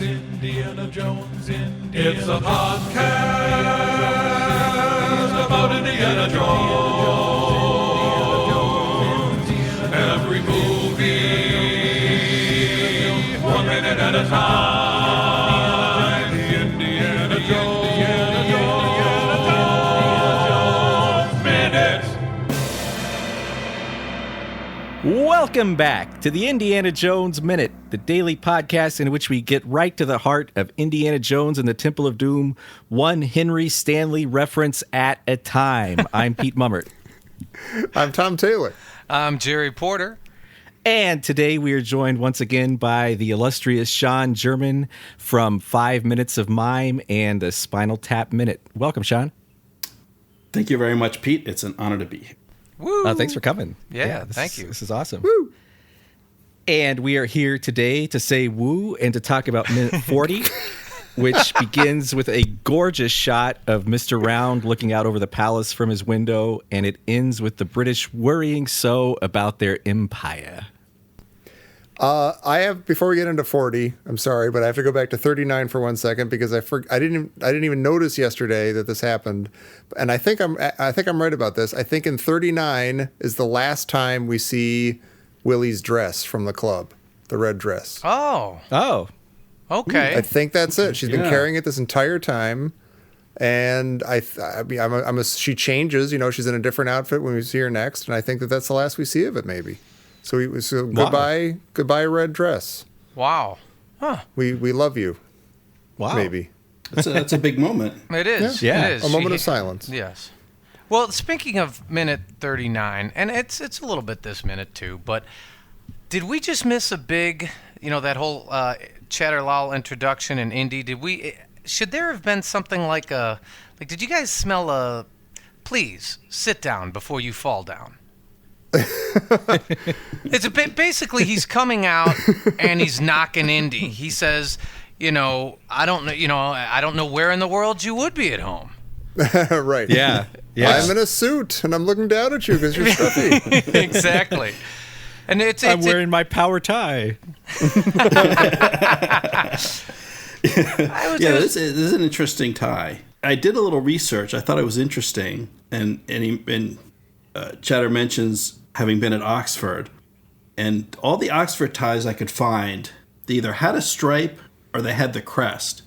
Indiana Jones. It's a podcast about Indiana Jones. Every movie, 1 minute at a time. The Indiana Jones Minute. Welcome back to the Indiana Jones Minute, the daily podcast in which we get right to the heart of Indiana Jones and the Temple of Doom, one Henry Stanley reference at a time. I'm Pete Blumburtt. I'm Tom Taylor. I'm Jerry Porter. And today we are joined once again by the illustrious Sean German from 5 Minutes of Mime and the Spinal Tap Minute. Welcome, Sean. Thank you very much, Pete. It's an honor to be here. Woo! Thanks for coming. Thank you. This is awesome. Woo! And we are here today to say woo and to talk about minute 40, which begins with a gorgeous shot of Mr. Round looking out over the palace from his window, and it ends with the British worrying so about their empire. I have, before we get into 40, I'm sorry, but I have to go back to 39 for 1 second because I didn't even notice yesterday that this happened, and I think I'm right about this. I think in 39 is the last time we see Willie's dress from the club, the red dress. Oh, okay. I think that's it. She's been carrying it this entire time, and she changes. You know, she's in a different outfit when we see her next, and I think that that's the last we see of it, maybe. So goodbye, red dress. Wow. Huh. We love you. Wow. Maybe. That's a big moment. It is. Yeah. It is. A moment of silence. Yes. Well, speaking of minute 39, and it's a little bit this minute too, but did we just miss a big, that whole Chattar Lal introduction in Indy? Should there have been something like did you guys smell please sit down before you fall down? It's a bit, basically he's coming out and he's knocking Indy. He says, I don't know where in the world you would be at home. Right. Yeah. I'm in a suit and I'm looking down at you because you're stuffy. Exactly. And I'm wearing my power tie. This is an interesting tie. I did a little research. I thought it was interesting, and Chattar mentions having been at Oxford, and all the Oxford ties I could find, they either had a stripe or they had the crest.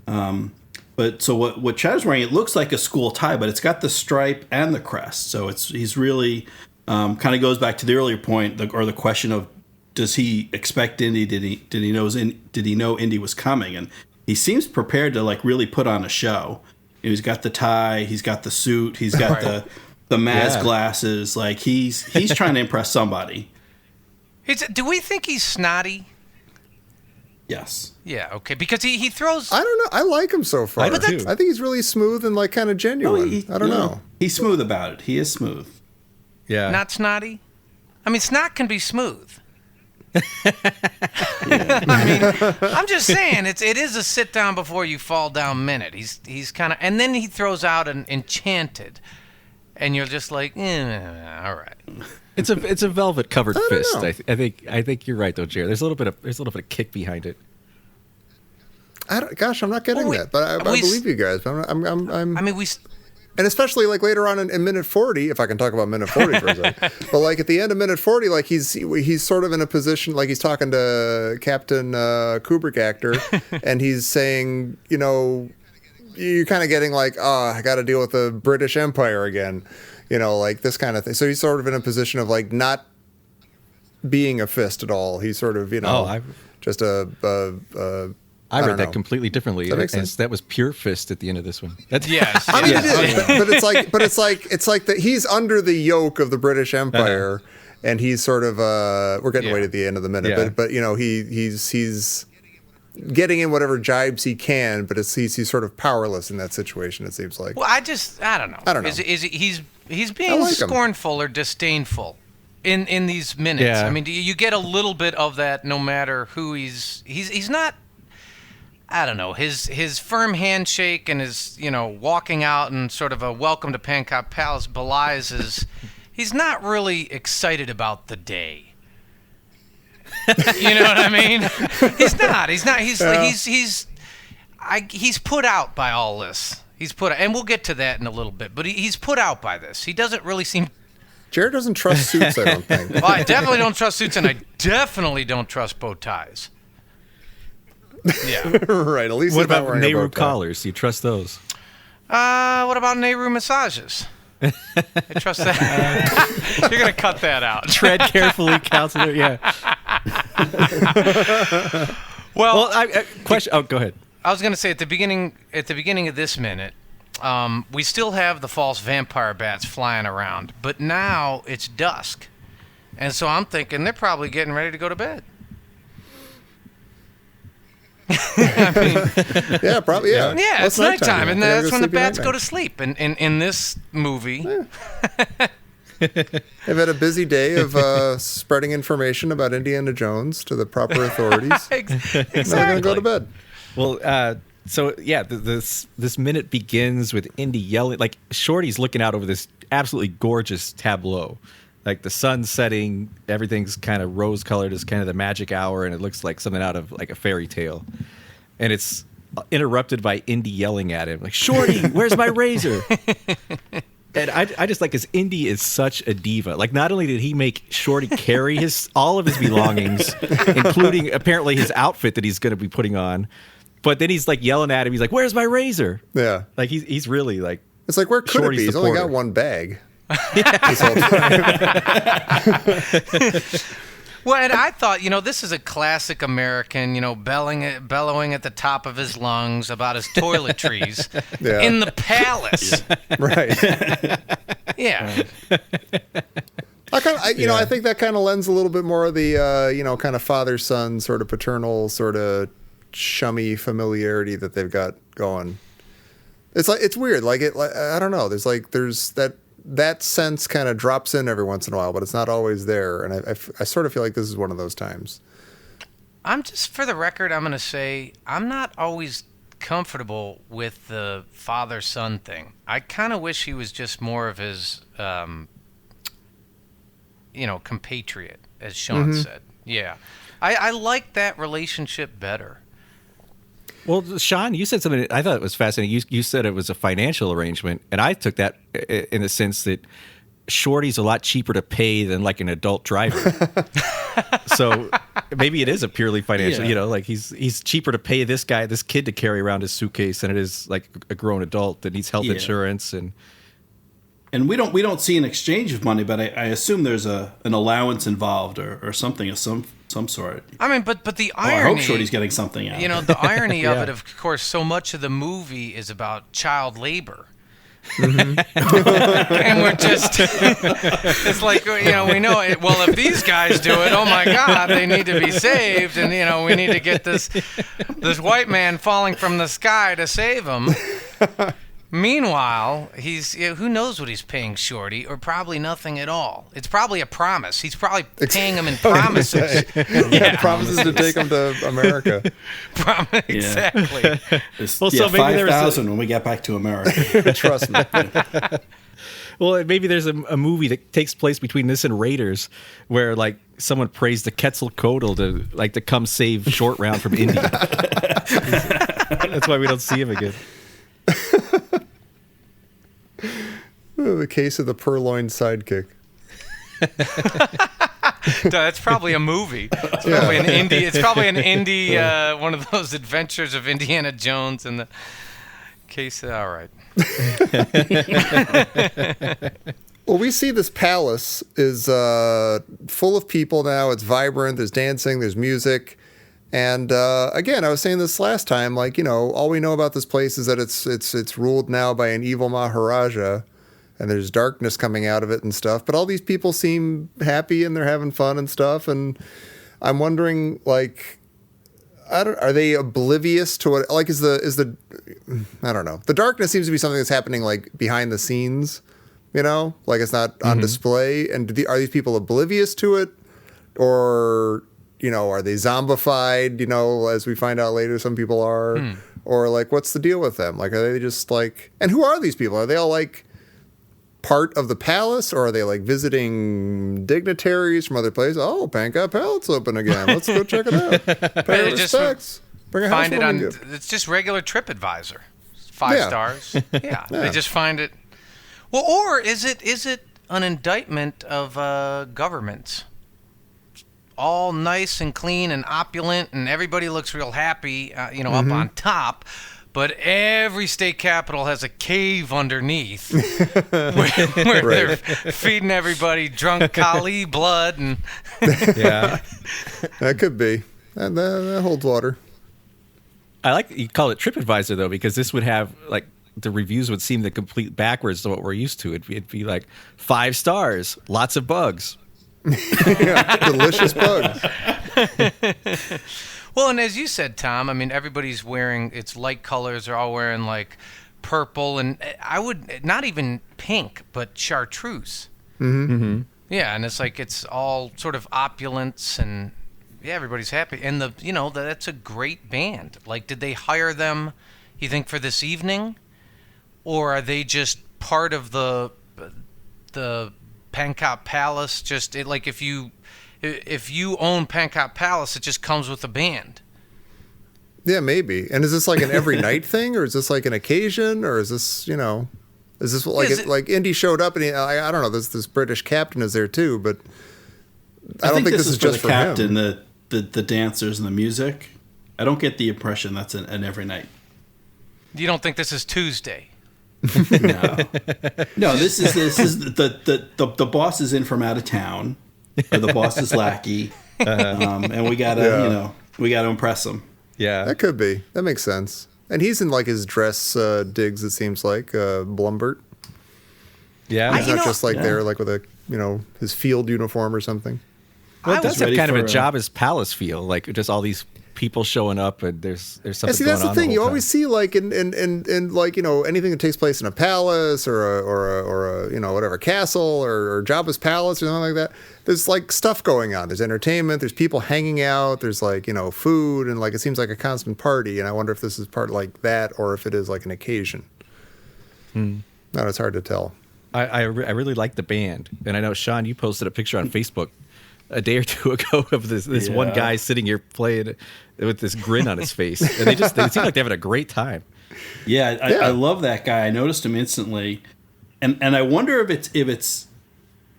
But so what Chattar's wearing, it looks like a school tie, but it's got the stripe and the crest. So he's really kind of goes back to the earlier point, or the question of, does he expect Indy? Did he know Indy was coming? And he seems prepared to really put on a show. He's got the tie, he's got the suit, he's got the Maz glasses. He's trying to impress somebody. Do we think he's snotty? Yes. Yeah, okay. Because he throws... I don't know. I like him so far. I do too. I think he's really smooth and kind of genuine. I don't know. He's smooth about it. He is smooth. Yeah. Not snotty? I mean, snot can be smooth. I'm just saying, it is a sit down before you fall down minute. He's kind of... And then he throws out an enchanted... And you're just like, all right. It's a velvet covered fist. I think you're right though, Jerry. There's a little bit of kick behind it. I'm not getting that, but I believe you guys. And especially like later on in minute 40, if I can talk about minute 40 for a second. But like at the end of minute 40, like he's sort of in a position, like he's talking to Captain Kubrick actor, and he's saying, you know, you're kind of getting like, oh, I got to deal with the British Empire again, you know, like this kind of thing. So he's sort of in a position of like not being a fist at all. He's sort of, you know, just I read that completely differently. That makes sense. That was pure fist at the end of this one. Yes. I mean, it is, but it's like that he's under the yoke of the British Empire, and he's sort of we're getting way to the end of the minute, but you know he's getting in whatever jibes he can, but he's sort of powerless in that situation. It seems like. Well, I don't know. He's being scornful or disdainful in these minutes. Yeah. I mean, you get a little bit of that no matter who he's not. I don't know, his firm handshake and his, you know, walking out and sort of a welcome to Pancop Palace belies he's not really excited about the day. You know what I mean? He's not. He's put out by all this. And we'll get to that in a little bit. But he's put out by this. He doesn't really seem. Jared doesn't trust suits, I don't think. Well, I definitely don't trust suits, and I definitely don't trust bow ties. Yeah. Right. At least what about Nehru collars? Do you trust those? What about Nehru massages? I trust that. You're gonna cut that out. Tread carefully, counselor. Yeah. Well, question. Oh, go ahead. I was gonna say at the beginning of this minute, we still have the false vampire bats flying around, but now it's dusk, and so I'm thinking they're probably getting ready to go to bed. Yeah, probably. Yeah, yeah, it's nighttime, and that's when the bats go to sleep. And in this movie, they've had a busy day of spreading information about Indiana Jones to the proper authorities. Exactly. They're gonna go to bed. Well, so yeah, this minute begins with Indy yelling. Like Shorty's looking out over this absolutely gorgeous tableau. Like the sun's setting, everything's kind of rose-colored. It's kind of the magic hour, and it looks like something out of like a fairy tale. And it's interrupted by Indy yelling at him, like, "Shorty, where's my razor?" And I just like, because Indy is such a diva. Like, not only did he make Shorty carry all of his belongings, including apparently his outfit that he's going to be putting on, but then he's like yelling at him. He's like, "Where's my razor?" Yeah, like he's really like. It's like, where could Shorty's it be? He's only got one bag. This whole time. Well, and I thought, this is a classic American, bellowing at the top of his lungs about his toiletries in the palace. Right. Yeah. I think that kind of lends a little bit more of the, kind of father-son sort of paternal sort of chummy familiarity that they've got going. It's like, it's weird. Like I don't know. There's that sense kind of drops in every once in a while, but it's not always there. And I sort of feel like this is one of those times. For the record, I'm going to say I'm not always comfortable with the father-son thing. I kind of wish he was just more of his, compatriot, as Sean said. Yeah. I like that relationship better. Well, Sean, you said something I thought was fascinating. You said it was a financial arrangement, and I took that in the sense that Shorty's a lot cheaper to pay than like an adult driver. So maybe it is a purely financial, like he's cheaper to pay this kid to carry around his suitcase than it is like a grown adult that needs health insurance and we don't see an exchange of money, but I assume there's an allowance involved or something of some sort. I mean, but the irony. I hope Shorty's getting something out. The irony of it, of course, so much of the movie is about child labor. Mm-hmm. And we're just, it's like, we know it. Well, if these guys do it, oh my God, they need to be saved. And, we need to get this white man falling from the sky to save them. Meanwhile, he's who knows what he's paying Shorty, or probably nothing at all. It's probably a promise. He's probably paying him in promises. Promises to take him to America. Exactly. Well, so maybe 5,000 when we get back to America. Trust me. Well, maybe there's a movie that takes place between this and Raiders, where like someone prays to Quetzalcoatl to come save Short Round from India. That's why we don't see him again. The case of the purloined sidekick. That's probably a movie. It's probably an indie. It's probably an indie. One of those adventures of Indiana Jones and the case. All right. Well, we see this palace is full of people now. It's vibrant. There's dancing. There's music. And again, I was saying this last time, like, all we know about this place is that it's ruled now by an evil Maharaja, and there's darkness coming out of it and stuff. But all these people seem happy and they're having fun and stuff. And I'm wondering, like, are they oblivious to what? Like, is the I don't know. The darkness seems to be something that's happening like behind the scenes, like it's not on display. And are these people oblivious to it, or? Are they zombified? As we find out later, some people are. Or, like, what's the deal with them? Like, are they just, like... And who are these people? Are they all, like... part of the palace, or are they like visiting dignitaries from other places? Oh, Pancop Palace open again. Let's go check it out. Pay our respects. Bring a find it on. gift. It's just regular TripAdvisor. 5 stars. Yeah, they just find it. Well, or is it an indictment of governments? All nice and clean and opulent, and everybody looks real happy, up on top. But every state capital has a cave underneath where they're feeding everybody drunk Kali blood. And Yeah. That could be. That holds water. I like you call it TripAdvisor, though, because this would have, like, the reviews would seem the complete backwards to what we're used to. It'd be like 5 stars, lots of bugs. Yeah, delicious bugs. Well, and as you said, Tom, I mean, everybody's wearing, it's light colors. They're all wearing, like, purple. And I would, not even pink, but chartreuse. Mm-hmm. Yeah, and it's like, it's all sort of opulence, and yeah, everybody's happy. And that's a great band. Like, did they hire them, you think, for this evening? Or are they just part of the Pancop Palace? Just like if you own Pancop Palace, it just comes with a band. Yeah, maybe. And is this like an every night thing, or is this like an occasion, or is this like Indy showed up and I don't know, this British captain is there too, but I don't think this is just for the captain, him. the dancers and the music. I don't get the impression that's an every night. You don't think this is Tuesday? No. This is the boss is in from out of town, or the boss is lackey, and we gotta impress him. Yeah, that could be. That makes sense. And he's in like his dress digs. It seems like Blumburtt. Yeah, he's not just like there like with a his field uniform or something. Well, it does have kind of a Jabba's palace feel, like just all these people showing up, and there's something. And see, that's going the on thing. the You whole always time. see like in like anything that takes place in a palace or a whatever castle or Jabba's palace or something like that. There's like stuff going on. There's entertainment. There's people hanging out. There's like food, and like it seems like a constant party. And I wonder if this is part like that or if it is like an occasion. No, it's hard to tell. I really like the band, and I know Sean, you posted a picture on Facebook a day or two ago of this one guy sitting here playing with this grin on his face, and they seem like they're having a great time. Yeah, I love that guy. I noticed him instantly, and I wonder if it's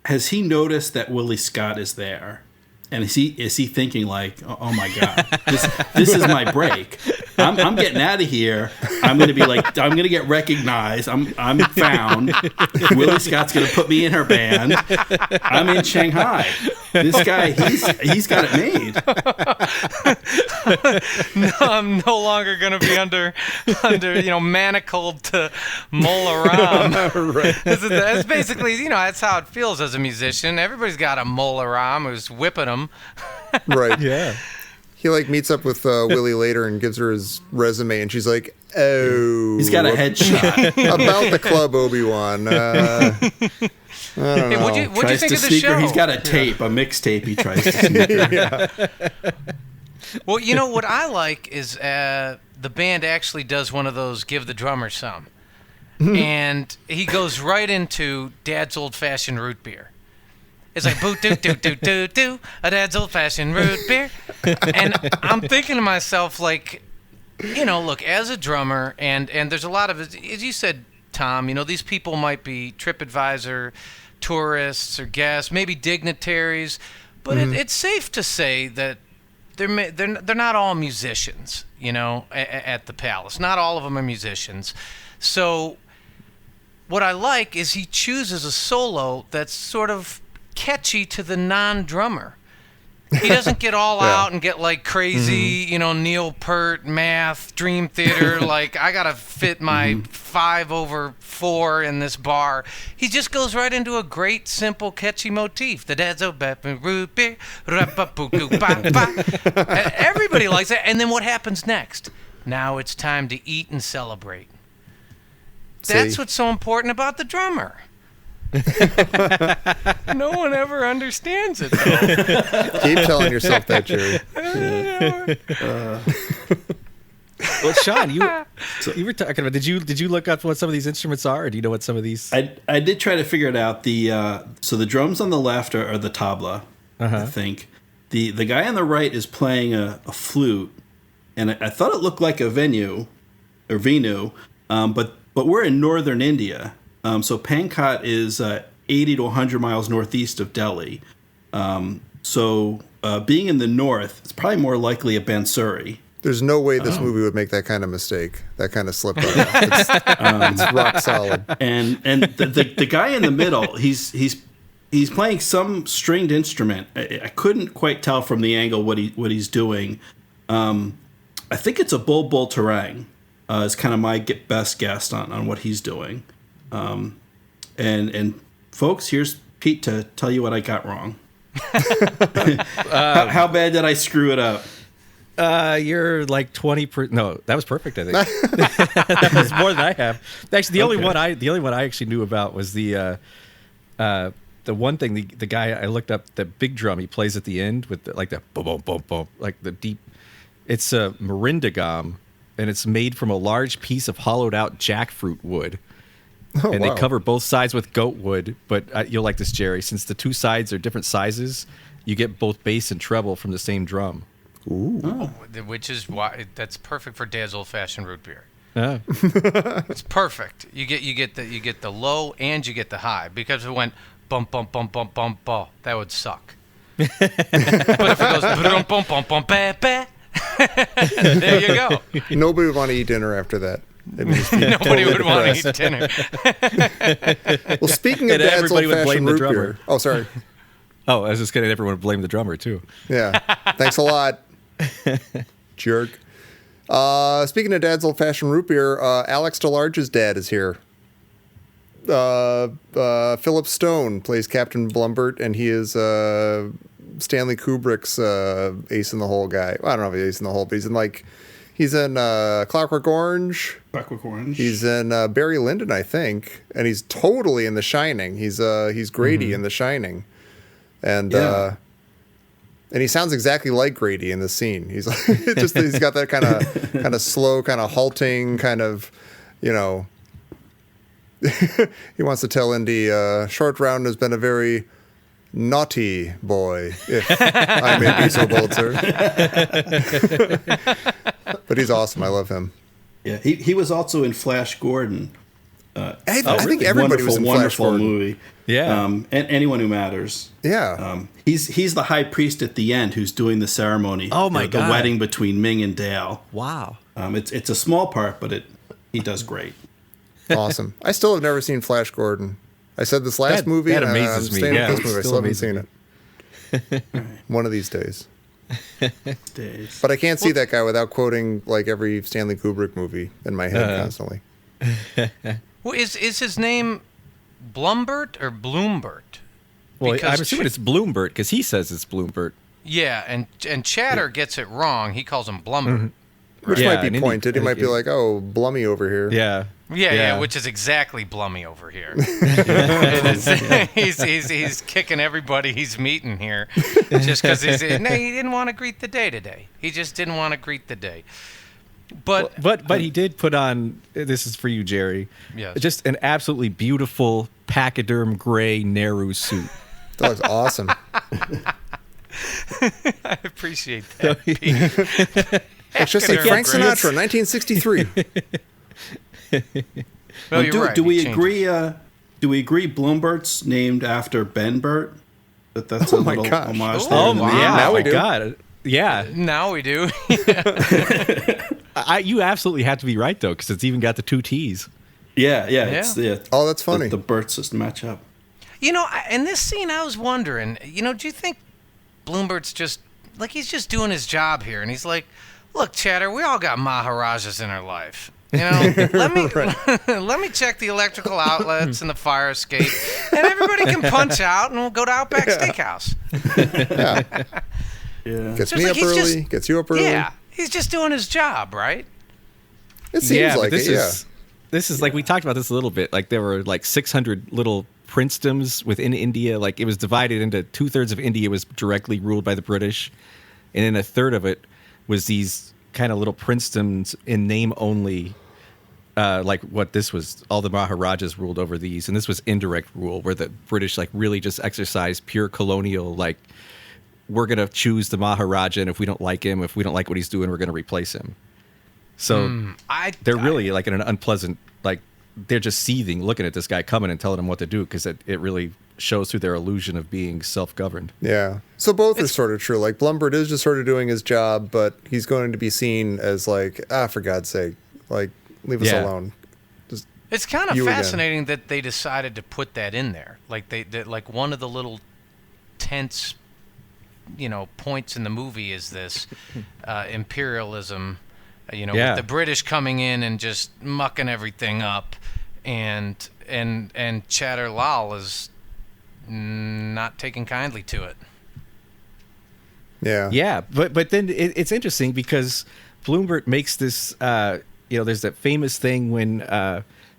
has he noticed that Willie Scott is there, and is he thinking like, oh my God, this is my break. I'm getting out of here. I'm gonna get recognized. I'm found. Willie Scott's gonna put me in her band. I'm in Shanghai. This guy, he's got it made. No, I'm no longer gonna be under manacled to Mola Ram. Right. That's basically that's how it feels as a musician. Everybody's got a Mola Ram who's whipping them. Right. Yeah. He like meets up with Willie later and gives her his resume, and she's like, "Oh, He's got a headshot. about the club, Obi-Wan." I don't know. What'd you Tries think to of the sneak show? her. He's got a tape, a mixtape. He tries to sneak her. Yeah. Well, what I like is the band actually does one of those give the drummer some. And he goes right into Dad's old-fashioned root beer. It's like, boo, doo, doo, doo, doo, doo, a Dad's old-fashioned root beer. And I'm thinking to myself, like, look, as a drummer, and there's a lot of, as you said, Tom, these people might be TripAdvisor tourists or guests, maybe dignitaries, but it's safe to say that they're not all musicians, at the palace. Not all of them are musicians. So what I like is he chooses a solo that's sort of catchy to the non-drummer. He doesn't get all out and get like crazy, Neil Peart, math, Dream Theater, like I gotta fit my 5/4 in this bar. He just goes right into a great, simple, catchy motif. The Dad's old root beer, everybody likes it. And then what happens next? Now it's time to eat and celebrate. That's what's so important about the drummer. No one ever understands it, though. Keep telling yourself that, Jerry. Well, Sean, So you were talking about. Did you look up what some of these instruments are, or do you know what some of these? I did try to figure it out. So the drums on the left are the tabla, I think. The guy on the right is playing a flute, and I thought it looked like a venu, but we're in northern India. So Pankot is 80 to 100 miles northeast of Delhi. So being in the north, it's probably more likely a bansuri. There's no way this movie would make that kind of mistake, that kind of slip up. It's rock solid. And the guy in the middle, he's playing some stringed instrument. I couldn't quite tell from the angle what he's doing. I think it's a bulbul tarang. Is kind of my best guess on what he's doing. And folks, here's Pete to tell you what I got wrong. How bad did I screw it up? You're like 20%. No, that was perfect. I think that was more than I have. Actually, the only one I actually knew about was the one thing the guy I looked up, the big drum he plays at the end with the boom boom boom boom, like the deep. It's a marindagam, and it's made from a large piece of hollowed out jackfruit wood. Oh, and wow. they cover both sides with goat wood. But you'll like this, Jerry, since the two sides are different sizes, you get both bass and treble from the same drum. Ooh. Oh, which is why that's perfect for Dad's old-fashioned root beer. Yeah. It's perfect. You get the low and you get the high, because if it went bump bump bump bump bump bump, that would suck. But if it goes bump bump bump bump ba ba, there you go. Nobody would want to eat dinner after that. Nobody would want to eat dinner. Well, speaking of And Dad's everybody would old-fashioned blame the root drummer. beer. Oh, sorry. Oh, I was just kidding. Everyone would blame the drummer too. Yeah. Thanks a lot. Jerk. Speaking of Dad's old-fashioned root beer, Alex DeLarge's dad is here. Philip Stone plays Captain Blumburtt, and he is Stanley Kubrick's ace in the hole guy. Well, I don't know if he's ace in the hole, but he's in Clockwork Orange. Clockwork Orange. He's in Barry Lyndon, I think, and he's totally in The Shining. He's Grady in The Shining, and he sounds exactly like Grady in the scene. He's he's got that kind of slow, kind of halting, kind of, you know. He wants to tell Indy, Short Round has been a very naughty boy, if I may be so bold, sir. But he's awesome. I love him. Yeah, he was also in Flash Gordon. I think everybody was in Flash wonderful Gordon. movie. Yeah. And Anyone Who Matters. Yeah. He's the high priest at the end who's doing the ceremony. Oh, my the God. wedding between Ming and Dale. Wow. It's a small part, but he does great. Awesome. I still have never seen Flash Gordon. I said this last movie, that and amazes I'm me. staying Yeah, with this movie. I still still haven't seen amazes it. One of these days. Days. But I can't see that guy without quoting like every Stanley Kubrick movie in my head constantly. Well, is his name Blumburtt or Blumburtt? Well, Because I'm assuming it's Blumburtt because he says it's Blumburtt. Yeah, and Chatter gets it wrong. He calls him Blumburtt. Which Yeah, might be and pointed. He might be like, oh, Blummy over here. Yeah. Yeah, which is exactly Blummy over here. he's kicking everybody he's meeting here just because he didn't want to greet the day today. He just didn't want to greet the day. But he did put on, this is for you, Jerry, Yes. just an absolutely beautiful pachyderm gray Nehru suit. That looks awesome. I appreciate that, Pete. It's just like Frank Sinatra, 1963. No, you're right. Do we He changed agree? Do we agree? Blumburtt's named after Ben Burt. That's a my little gosh. homage Oh, there. Oh, wow. yeah. Now we my do. God. Yeah. Now we do. You absolutely have to be right, though, because it's even got the two T's. Yeah. It's Oh, that's funny. The Burts just match up. You know, in this scene, I was wondering, do you think Blumburtt's just, like, he's just doing his job here, and he's like, look, Chatter, we all got Maharajas in our life. You know, let me check the electrical outlets and the fire escape, and everybody can punch out, and we'll go to Outback Steakhouse. Yeah. Gets So me it's up like he's early, just- gets you up early. Yeah, he's just doing his job, right? It seems like this it, This is like, we talked about this a little bit. Like, there were like 600 little princedoms within India. Like, it was divided into 2/3 of India was directly ruled by the British, and then 1/3 of it was these kind of little princedoms in name only like what this was, all the Maharajas ruled over these, and this was indirect rule, where the British like really just exercised pure colonial, like we're gonna choose the Maharaja, and if we don't like him, if we don't like what he's doing, we're gonna replace him. So they're really like in an unpleasant, like they're just seething, looking at this guy coming and telling them what to do, because it really shows through their illusion of being self-governed. Yeah. So both are sort of true. Like Blumburtt is just sort of doing his job, but he's going to be seen as like, for God's sake, like leave us alone. Just it's kind of fascinating that they decided to put that in there. Like they like one of the little tense, points in the movie is this imperialism. With the British coming in and just mucking everything up, and Chattar Lal is not taking kindly to it. Yeah, but then it's interesting because Blumburtt makes this. There's that famous thing when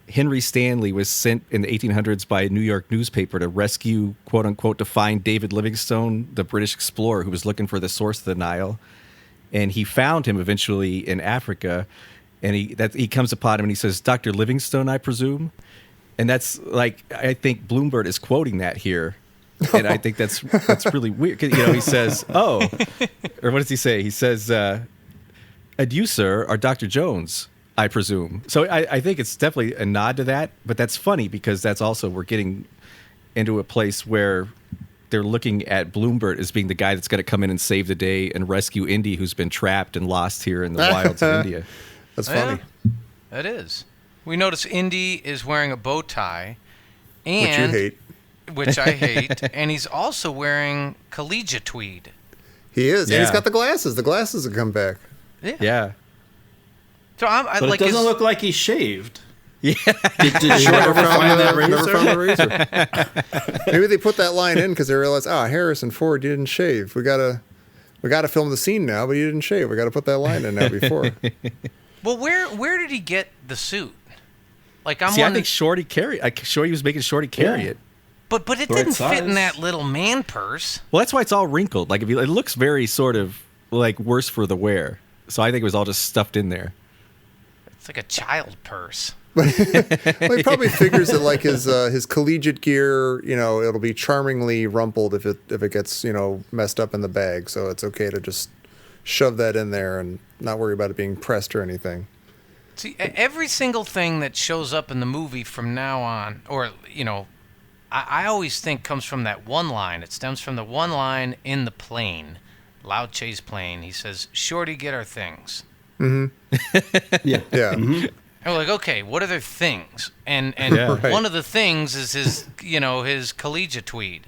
Henry Stanley was sent in the 1800s by a New York newspaper to rescue, quote unquote, to find David Livingstone, the British explorer who was looking for the source of the Nile. And he found him eventually in Africa, and he comes upon him and he says, "Dr. Livingstone, I presume." And that's like, I think Blumburtt is quoting that here, and I think that's really weird. He says, "Oh," or what does he say? He says, "Adieu, sir, or Dr. Jones, I presume." So I think it's definitely a nod to that, but that's funny because that's also, we're getting into a place where they're looking at Blumburtt as being the guy that's going to come in and save the day and rescue Indy, who's been trapped and lost here in the wilds of India. That's funny. Yeah, it is. We notice Indy is wearing a bow tie, and which I hate, and he's also wearing collegiate tweed. He is, and he's got the glasses. The glasses have come back. Yeah. So but like, it doesn't look like he's shaved. Yeah. Did Short ever find that razor? Never found the razor. Maybe they put that line in because they realized, Harrison Ford, you didn't shave. We gotta film the scene now, but you didn't shave. We gotta put that line in now before. Well, where did he get the suit? Like I think Shorty was making Shorty carry it. But it didn't fit in that little man purse. Well, that's why it's all wrinkled. Like it looks very sort of like worse for the wear. So I think it was all just stuffed in there. It's like a child purse. Well, he probably figures that like his collegiate gear, it'll be charmingly rumpled if it gets messed up in the bag. So it's okay to just shove that in there and not worry about it being pressed or anything. See, every single thing that shows up in the movie from now on, or I always think comes from that one line. It stems from the one line in the plane, Loud Chase plane. He says, "Shorty, get our things." Mm-hmm. Yeah. Mm-hmm. And we're like, okay, what are their things? And one of the things is his collegiate tweed.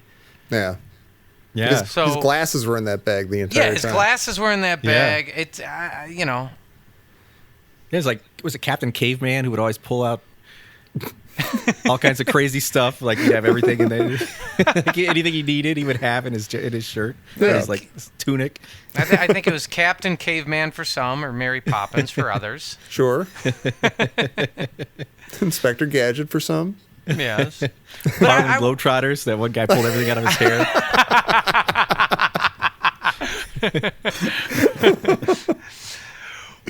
Yeah. Yeah. His glasses were in that bag the entire time. Yeah, his glasses were in that bag. Yeah. It's Yeah, it's like, was it Captain Caveman who would always pull out all kinds of crazy stuff? Like he'd have everything in there. Anything he needed, he would have in his shirt. Yeah. His his tunic. I think it was Captain Caveman for some, or Mary Poppins for others. Sure. Inspector Gadget for some. Yes. Harlem Globetrotters. That one guy pulled everything out of his hair.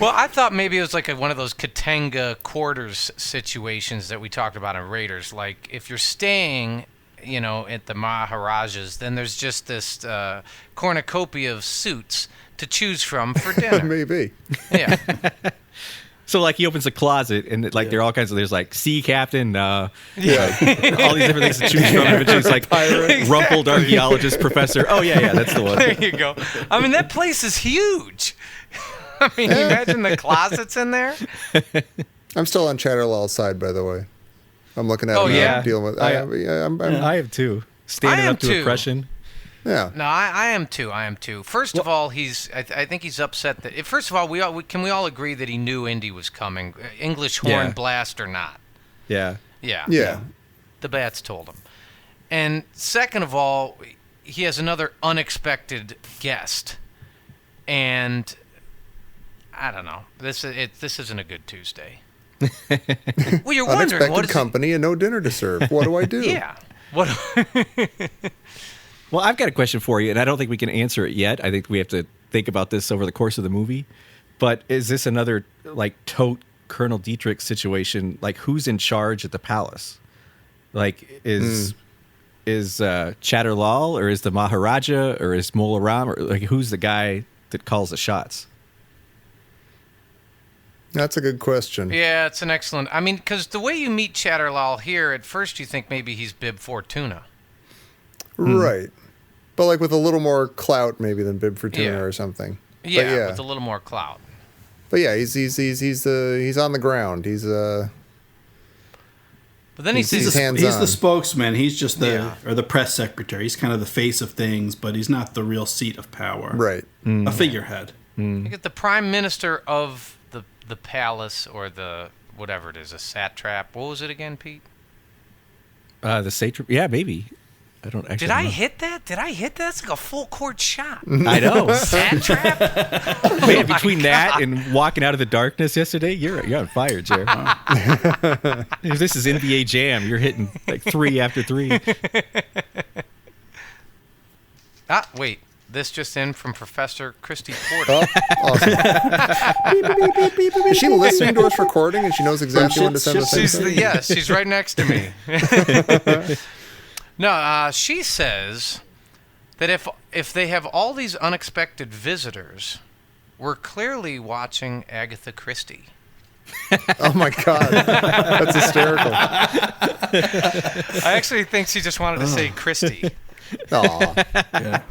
Well, I thought maybe it was like one of those Katanga quarters situations that we talked about in Raiders. Like, if you're staying, at the Maharajas, then there's just this cornucopia of suits to choose from for dinner. Maybe. Yeah. So, like, he opens a closet, and there are all kinds of, there's like sea captain, all these different things to choose from. And it's like rumpled archaeologist professor. Oh, yeah, that's the one. There you go. I mean, that place is huge. I mean, imagine the closets in there. I'm still on Chattar Lal's side, by the way. I'm looking at him now, dealing with. I have too. Standing up to oppression. Yeah. No, I am too. First of all, I think he's upset that. First of all, we all agree that he knew Indy was coming, English horn blast or not. Yeah. Yeah. The bats told him. And second of all, he has another unexpected guest, and I don't know. This isn't a good Tuesday. Well, you're wondering unexpected company and no dinner to serve. What do I do? Yeah. What? Well, I've got a question for you, and I don't think we can answer it yet. I think we have to think about this over the course of the movie. But is this another like tote Colonel Dietrich situation, like who's in charge at the palace? Like is Chattar Lal, or is the Maharaja, or is Mola Ram, or like who's the guy that calls the shots? That's a good question. Yeah, it's an excellent. I mean, because the way you meet Chattar Lal here, at first you think maybe he's Bib Fortuna. Right. But like with a little more clout maybe than Bib Fortuna or something. Yeah, with a little more clout. But yeah, he's on the ground. But then he's the spokesman. He's just the press secretary. He's kind of the face of things, but he's not the real seat of power. Right. A figurehead. You get the prime minister of the palace, or the whatever it is, a satrap. What was it again, Pete? The satrap. Yeah, maybe. I don't actually. Did I hit that? That's like a full court shot. I know. Satrap. Man, between that and walking out of the darkness yesterday, you're on fire, Jared. If this is NBA Jam, you're hitting like 3 after 3. Wait. This just in from Professor Christy Porter. Oh, awesome. Is she listening to us recording and she knows exactly when to send us anything? Yeah, she's right next to me. No, she says that if they have all these unexpected visitors, we're clearly watching Agatha Christie. Oh my God, that's hysterical. I actually think she just wanted to say Christie. Aw. Yeah.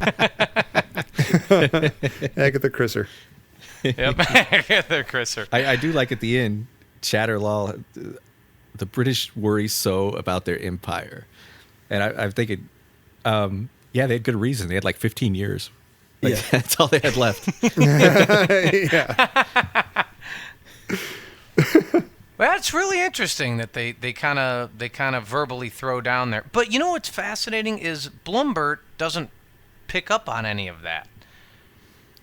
Agatha Crisser. Yep, Agatha Crisser. I do like at the end, Chattar Lal, the British worry so about their empire. And I'm thinking, they had good reason. They had like 15 years. That's all they had left. Yeah. Well, that's really interesting that they kind of verbally throw down there. But you know what's fascinating is Blumburtt doesn't pick up on any of that.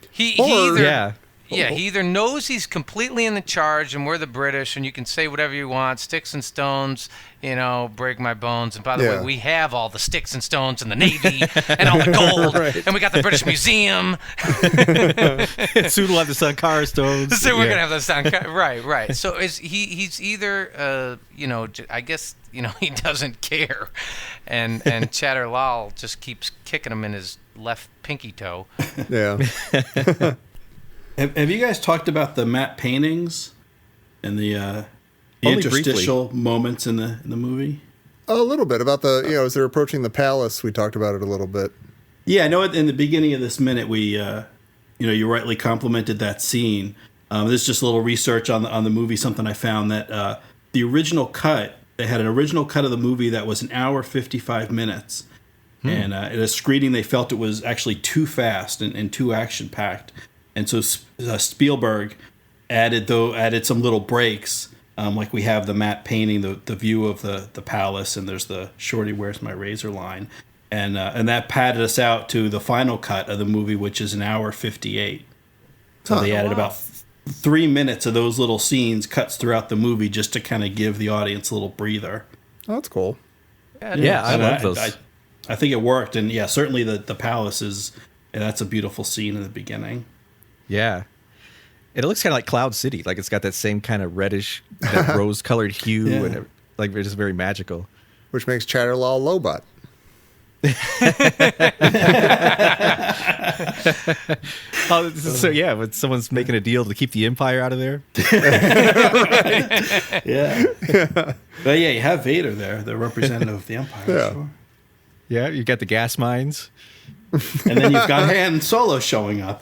He either knows he's completely in the charge and we're the British and you can say whatever you want, sticks and stones, break my bones. And by the way, we have all the sticks and stones in the Navy and all the gold, and we got the British Museum. Soon we'll have the Sankara stones. So we're gonna have the Sankara, right. So he's either I guess he doesn't care, and Chattar Lal just keeps kicking him in his left pinky toe. Yeah. Have you guys talked about the matte paintings and the interstitial moments in the movie? A little bit about as they're approaching the palace. We talked about it a little bit. Yeah, I know. In the beginning of this minute, we, you rightly complimented that scene. This is just a little research on the movie. Something I found that the original cut, they had an original cut of the movie that was 1 hour 55 minutes, and at a screening they felt it was actually too fast and too action packed. And so Spielberg added some little breaks, like we have the matte painting, the view of the palace, and there's the "Shorty, where's my razor" line, and that padded us out to the final cut of the movie, which is 1 hour 58. So they added about 3 minutes of those little scenes, cuts throughout the movie, just to kind of give the audience a little breather. Oh, that's cool. Yeah, I love those. I think it worked, and certainly the palace is. That's a beautiful scene in the beginning. Yeah. It looks kind of like Cloud City. Like it's got that same kind of reddish, that rose-colored hue, and like it's just very magical. Which makes Chattar Lal Lobot. When someone's making a deal to keep the Empire out of there. Right. Yeah. But you have Vader there, the representative of the Empire. Yeah. Sure. Yeah, you've got the gas mines. And then you've got Han Solo showing up.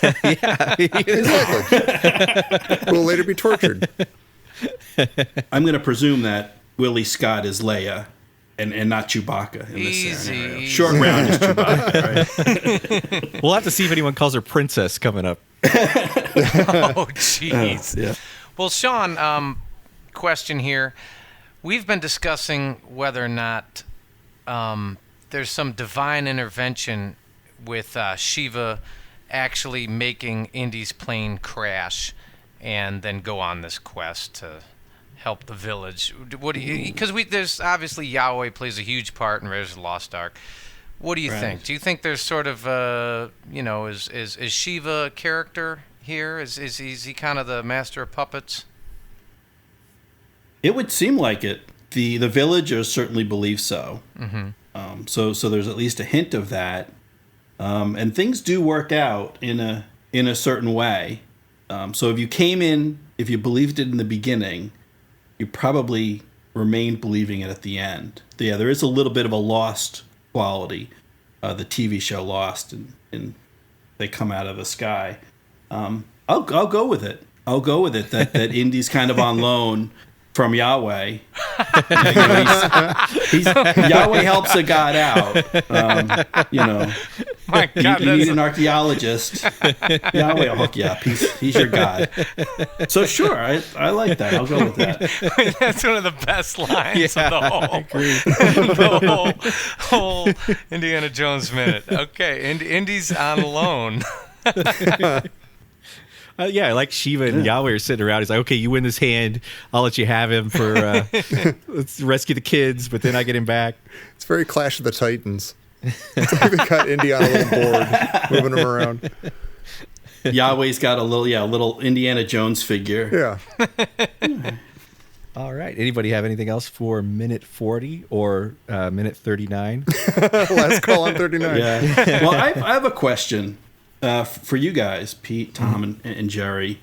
Yeah, exactly. Will later be tortured. I'm going to presume that Willie Scott is Leia and not Chewbacca in this scenario. Short round is Chewbacca, right? We'll have to see if anyone calls her princess coming up. Oh, jeez. Yeah. Well, Sean, question here. We've been discussing whether or not there's some divine intervention with Shiva actually making Indy's plane crash and then go on this quest to help the village. What do you? Because there's obviously Yahweh plays a huge part in Raiders of the Lost Ark. What do you think? Do you think there's sort of is Shiva a character here? Is he kind of the master of puppets? It would seem like it. The villagers certainly believe so. So there's at least a hint of that. And things do work out in a certain way. So if you believed it in the beginning, you probably remained believing it at the end. Yeah, there is a little bit of a Lost quality. The TV show Lost, and they come out of the sky. I'll go with it. I'll go with it that Indy's kind of on loan from Yahweh. Yahweh helps a god out. My God, you need an archaeologist. Yahweh will hook you up. He's your god. So sure, I like that. I'll go with that. That's one of the best lines of the whole Indiana Jones minute. Okay, Indy's on loan. Yeah, I like Shiva and Yahweh are sitting around. He's like, okay, you win this hand. I'll let you have him for let's rescue the kids, but then I get him back. It's very Clash of the Titans. It's like they got Indy on a little board, moving him around. Yahweh's got a little Indiana Jones figure. Yeah. All right. Anybody have anything else for minute 40 or minute 39? Last call on 39. Yeah. Well, I have a question. For you guys, Pete, Tom, and Jerry,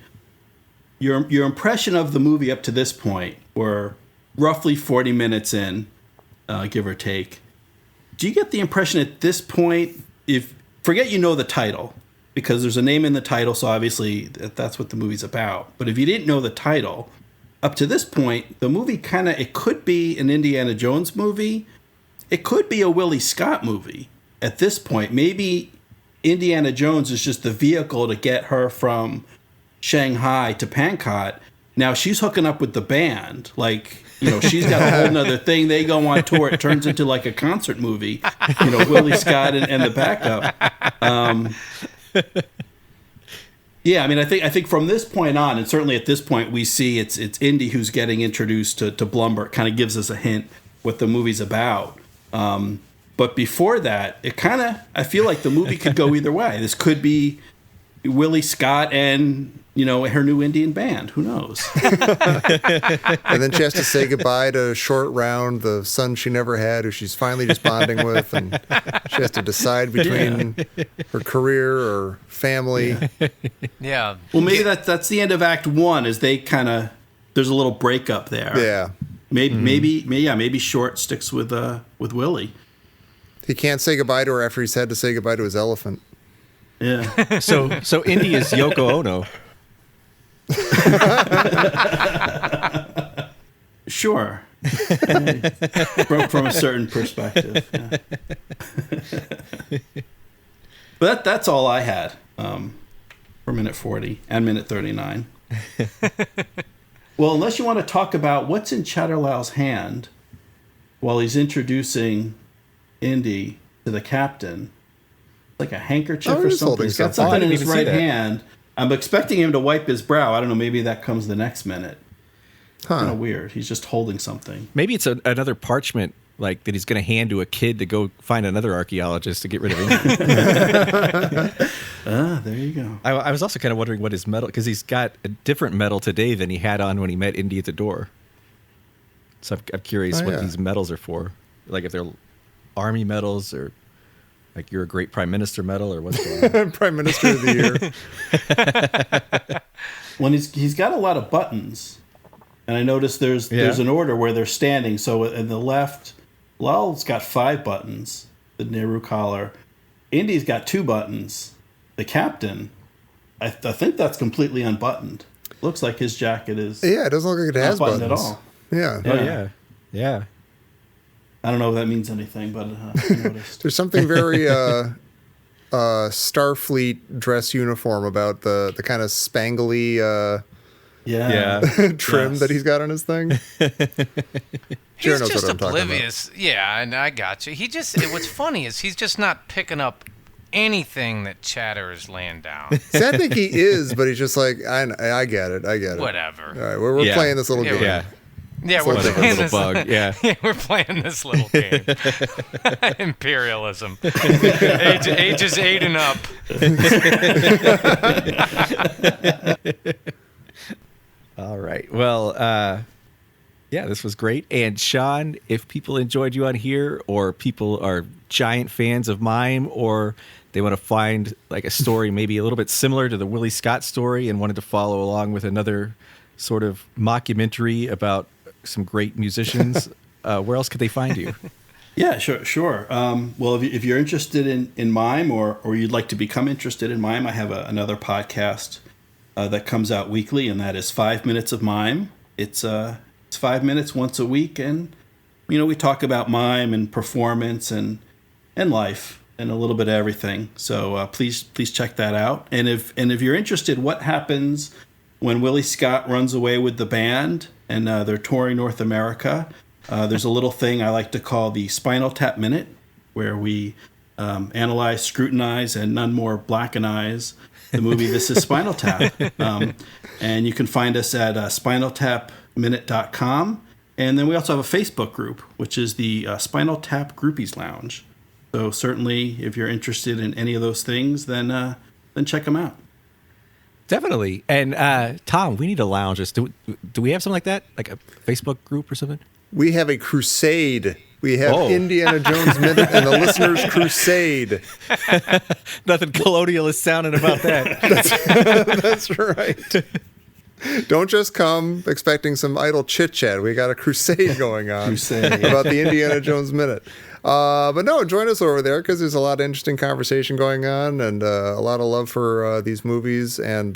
your impression of the movie up to this point, or roughly 40 minutes in, give or take, do you get the impression at this point, forget the title, because there's a name in the title, so obviously that's what the movie's about. But if you didn't know the title, up to this point, the movie it could be an Indiana Jones movie, it could be a Willie Scott movie. At this point, maybe Indiana Jones is just the vehicle to get her from Shanghai to Pankot. Now she's hooking up with the band. She's got a whole nother thing. They go on tour. It turns into like a concert movie. Willie Scott and the backup. I think from this point on, and certainly at this point, we see it's Indy who's getting introduced to Blumburtt. Kind of gives us a hint what the movie's about. But before that, I feel like the movie could go either way. This could be Willie Scott and, her new Indian band. Who knows? And then she has to say goodbye to Short Round, the son she never had, who she's finally just bonding with. And she has to decide between her career or family. Yeah. Well, maybe that's the end of Act 1, is they there's a little breakup there. Yeah. Maybe Short sticks with Willie. He can't say goodbye to her after he's had to say goodbye to his elephant. Yeah. So Indy is Yoko Ono. Sure. From a certain perspective. Yeah. But that's all I had for minute 40 and minute 39. Well, unless you want to talk about what's in Chattar Lal's hand while he's introducing Indy to the captain, like a handkerchief or something. He's got something in his right hand. I'm expecting him to wipe his brow. I don't know. Maybe that comes the next minute. Kind of weird. He's just holding something. Maybe it's another parchment, that he's going to hand to a kid to go find another archaeologist to get rid of Indy. There you go. I was also kind of wondering what his medal, because he's got a different medal today than he had on when he met Indy at the door. So I'm curious what these medals are for. If they're Army medals, or you're a great Prime Minister medal, or what's going on? Prime Minister of the Year. When he's got a lot of buttons, and I noticed there's an order where they're standing. So in the left, Lal's got 5 buttons, the Nehru collar. Indy's got 2 buttons. The captain, I think that's completely unbuttoned. Looks like his jacket is. Yeah, it doesn't look like it has buttons at all. Yeah. Oh yeah. I don't know if that means anything, but I noticed. There's something very Starfleet dress uniform about the kind of spangly trim that he's got on his thing. He's just oblivious. Yeah, and I got you. What's funny is he's just not picking up anything that Chattar is laying down. See, I think he is, but he's just like, I get it. Whatever. All right, we're playing this little game. Yeah, we're playing this bug. Yeah, we're playing this little game. Imperialism. Ages 8 and up. All right. Well, Yeah, this was great. And Sean, if people enjoyed you on here, or people are giant fans of mime, or they want to find like a story maybe a little bit similar to the Willie Scott story and wanted to follow along with another sort of mockumentary about some great musicians, where else could they find you? Yeah, sure. Well, if you're interested in mime, or you'd like to become interested in mime, I have another podcast that comes out weekly, and that is 5 Minutes of Mime. It's 5 minutes once a week, and we talk about mime and performance and life and a little bit of everything. So please check that out. And if you're interested, what happens when Willie Scott runs away with the band and they're touring North America? There's a little thing I like to call the Spinal Tap Minute, where we analyze, scrutinize, and none more blackenize the movie This Is Spinal Tap. And you can find us at spinaltapminute.com. And then we also have a Facebook group, which is the Spinal Tap Groupies Lounge. So certainly, if you're interested in any of those things, then check them out. Definitely. And Tom, we need a lounge. Do we have something like that? Like a Facebook group or something? We have a crusade. We have Indiana Jones Minute and the Listener's Crusade. Nothing colonialist sounding about that. That's right. Don't just come expecting some idle chit-chat. We got a crusade going on about the Indiana Jones Minute. But no, join us over there because there's a lot of interesting conversation going on and a lot of love for these movies. And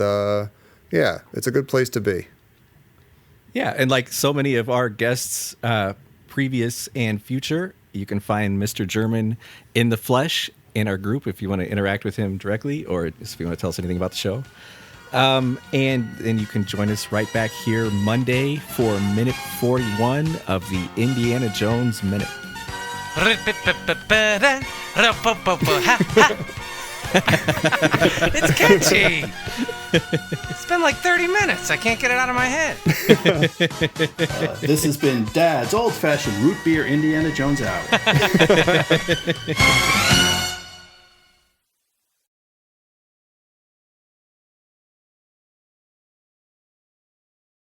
yeah, it's a good place to be. Yeah, and like so many of our guests, previous and future, you can find Mr. German in the flesh in our group if you want to interact with him directly, or if you want to tell us anything about the show. And then you can join us right back here Monday for minute 41 of the Indiana Jones Minute. It's catchy. It's been like 30 minutes. I can't get it out of my head. This has been Dad's Old-Fashioned Root Beer Indiana Jones Hour.